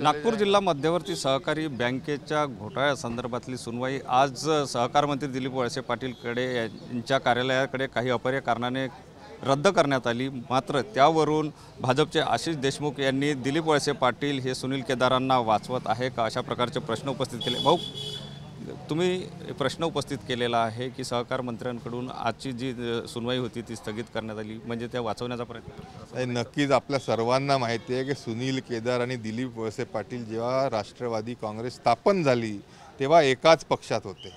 नागपूर जिल्हा मध्यवर्ती सहकारी बँकेच्या घोटाळ्यासंदर्भातली सुनवाई आज सहकार मंत्री दिलीप वळसे पाटीलकडे यांच्या कार्यालयाकडे काही अपरिहार्य कारणाने रद्द करण्यात आली। मात्र त्यावरून भाजपचे आशिष देशमुख यांनी दिलीप वळसे पाटील हे सुनील केदारांना वाचवत आहे का अशा प्रकारचे प्रश्न उपस्थित केले। भाऊ, तुम्ही प्रश्न उपस्थित केलेला आहे की सहकार मंत्र्यांकडून आजची जी सुनवाई होती ती स्थगित करण्यात आली, म्हणजे त्या वाचवण्याचा प्रयत्न। नक्कीच आपल्या सर्वांना माहिती आहे की सुनील केदार आणि दिलीप वळसे पाटील जेव्हा राष्ट्रवादी काँग्रेस स्थापन झाली तेव्हा एकाच पक्षात होते।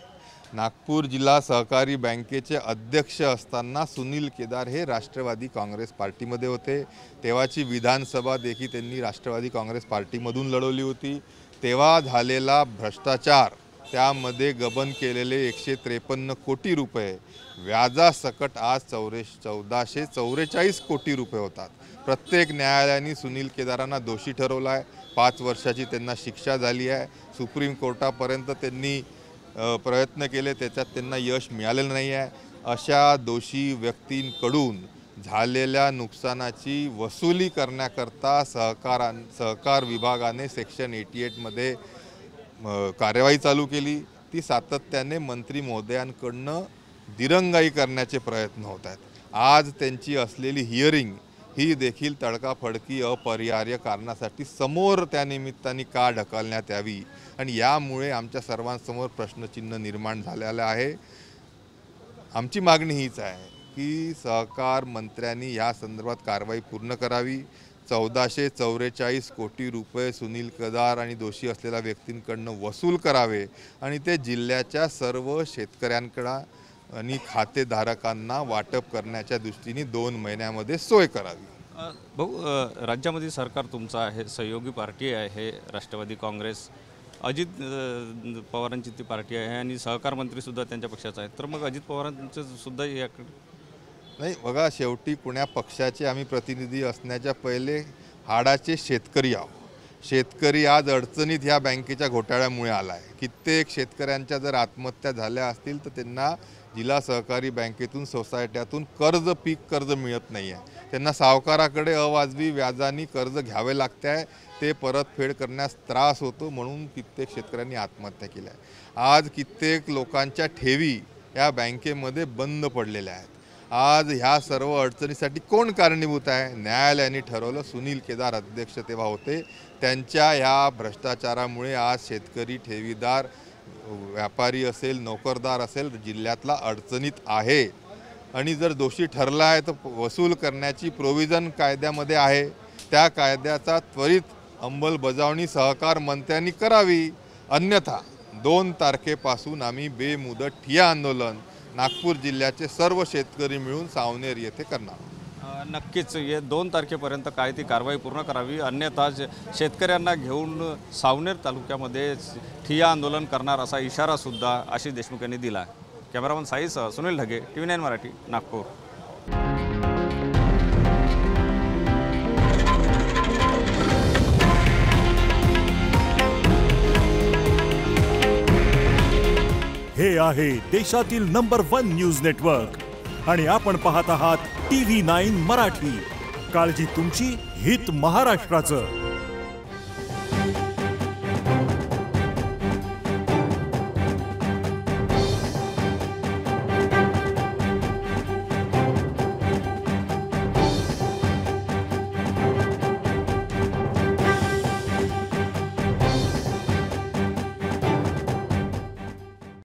नागपूर जिल्हा सहकारी बँकेचे अध्यक्ष असताना सुनील केदार हे राष्ट्रवादी काँग्रेस पार्टीमध्ये होते। तेव्हाची विधानसभा देखील त्यांनी राष्ट्रवादी काँग्रेस पार्टीमधून लढवली होती। तेव्हा झालेला भ्रष्टाचार, त्यामध्ये गबन केलेले 153 कोटी रुपये व्याजासकट आज 1444 कोटी रुपये होतात। प्रत्येक न्यायालयाने सुनील केदारांना दोषी ठरवला आहे। 5 वर्षाची त्यांना शिक्षा झाली आहे। सुप्रीम कोर्टापर्यंत त्यांनी प्रयत्न केले, त्याच्यात त्यांना यश मिळालेलं नाही आहे। अशा दोषी व्यक्तींकडून झालेल्या नुकसानाची वसुली करण्याकरता सहकार विभागाने सेक्शन 88 मध्ये कार्यवाही चालू केली। ती सातत्याने मंत्री महोदयांकडून दिरंगाई करण्याचे प्रयत्न होत आहेत। आज त्यांची असलेली हिअरिंग ही देखील तडकाफडकी अपरिहार्य कारणासाठी समोर त्या निमित्ताने का ढकलण्यात यावी, आणि यामुळे आमच्या सर्वांसमोर प्रश्नचिन्ह निर्माण झालेलं आहे। आमची मागणी हीच आहे की सहकार मंत्र्यांनी या संदर्भात कारवाई पूर्ण करावी। 1444 कोटी रुपये सुनील केदार आणि दोषी असलेल्या व्यक्तींकडून वसूल करावे आणि ते जिल्ह्याच्या सर्व शेतकऱ्यांकडे आणि खातेधारकांना वाटप करण्याच्या दृष्टीने 2 महिन्यामध्ये सोय करावी। भाऊ, राज्यामध्ये सरकार तुमचं आहे, सहयोगी पार्टी आहे राष्ट्रवादी काँग्रेस, अजित पवारांची ती पार्टी आहे आणि सहकार मंत्रीसुद्धा त्यांच्या पक्षाचा आहे, तर मग अजित पवारांचं सुद्धा याकडे नाही बघा, शेवटी कुण्या पक्षाचे आम्ही प्रतिनिधी असण्याच्या पहिले हाडाचे शेतकरी आहोत। शेतकरी आज अडचणीत ह्या बँकेच्या घोटाळ्यामुळे आला आहे। कित्येक शेतकऱ्यांच्या जर आत्महत्या झाल्या असतील तर त्यांना जिल्हा सहकारी बँकेतून, सोसायट्यातून पीक कर्ज मिळत नाही आहे। त्यांना सावकाराकडे अवाजवी व्याजाने कर्ज घ्यावे लागते आहे, ते परतफेड करण्यास त्रास होतो, म्हणून कित्येक शेतकऱ्यांनी आत्महत्या केल्या आहे। आज कित्येक लोकांच्या ठेवी या बँकेमध्ये बंद पडलेल्या आहेत। आज ह्या सर्व अडचणीसाठी कोण कारणीभूत आहे? न्यायालयाने ठरवलं। सुनील केदार अध्यक्ष तेव्हा होते। त्यांच्या ह्या भ्रष्टाचारामुळे आज शेतकरी, ठेवीदार, व्यापारी असेल, नोकरदार असेल, जिल्ह्यातला अडचणीत आहे। आणि जर दोषी ठरला आहे तर वसूल करण्याची प्रोव्हिजन कायद्यामध्ये आहे। त्या कायद्याचा त्वरित अंमलबजावणी सहकार मंत्र्यांनी करावी, अन्यथा 2 तारखेपासून आम्ही बेमुदत ठिय्या आंदोलन नागपूर जिल्ह्याचे सर्व शेतकरी मिळून सावनेर येथे करणार। नक्कीच 2 तारखेपर्यंत काय ती कारवाई पूर्ण करावी, अन्यथा शेतकऱ्यांना घेऊन सावनेर तालुक्यामध्ये ठिय्या आंदोलन करणार असा इशारासुद्धा आशिष देशमुख यांनी दिला। कॅमेरामन साईसह सुनील ढगे, TV9 मराठी, नागपूर। हे आहे देशातील नंबर 1 न्यूज नेटवर्क आणि आपण पाहत आहात TV9 मराठी। काळजी तुमची, हित महाराष्ट्राचं।